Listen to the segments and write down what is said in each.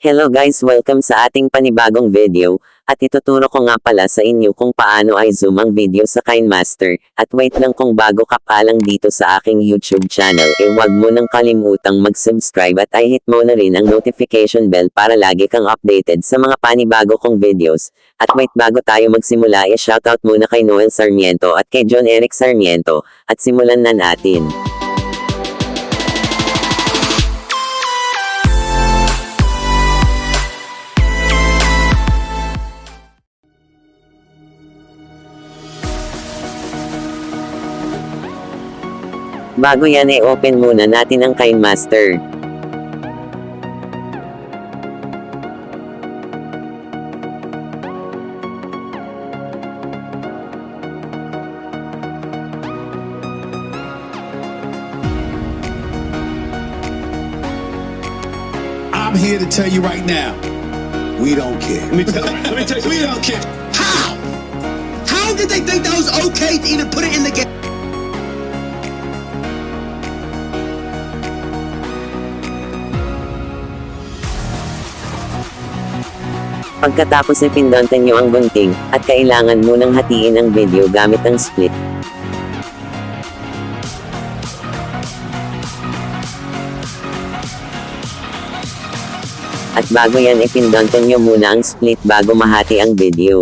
Hello guys, welcome sa ating panibagong video, at ituturo ko nga pala sa inyo kung paano ay zoom ang video sa KineMaster, at wait lang, kung bago ka pa lang dito sa aking YouTube channel, huwag mo nang kalimutang mag-subscribe at i-hit mo na rin ang notification bell para lagi kang updated sa mga panibago kong videos. At wait, bago tayo magsimula, shoutout muna kay Noel Sarmiento at kay John Eric Sarmiento, at simulan na natin. Bago yan open muna natin ang KineMaster. I'm here to tell you right now, we don't care. Let me tell you, We don't care. how? How did they think that was okay to even put it in the game? Pagkatapos pindutin nyo ang gunting, at kailangan mo nang hatiin ang video gamit ang split. At bago yan pindutin nyo muna ang split bago mahati ang video.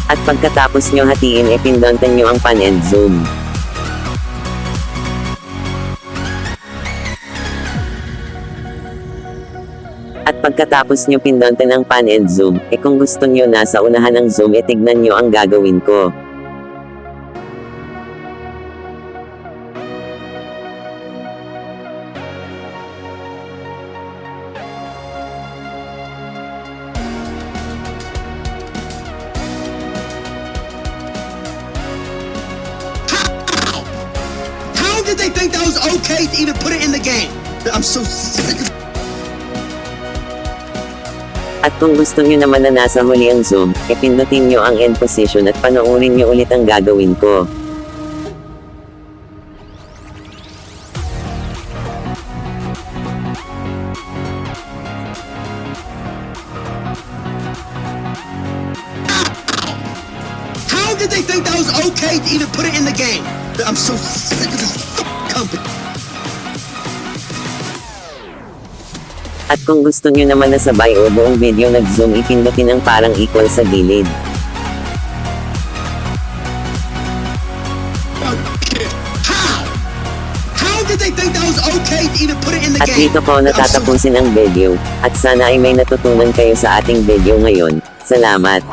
At pagkatapos nyo hatiin pindutin nyo ang pan and zoom. At pagkatapos nyo pindutin ang pan and zoom, kung gusto nyo nasa unahan ng zoom, tignan nyo ang gagawin ko. How did they think that was okay to even put it in the game? I'm so sick of At kung gusto nyo naman na nasa huli ang zoom, pindutin nyo ang end position at panoorin nyo ulit ang gagawin ko. How did they think that was okay to even put it in the game? I'm so sick of this company. At kung gusto nyo naman na sabay o buong video nag-zoom, pindutin ang parang equal sa gilid. How? How did they think that was okay to even put it in the At game? dito ko natatapusin ang video, at sana ay may natutunan kayo sa ating video ngayon. Salamat!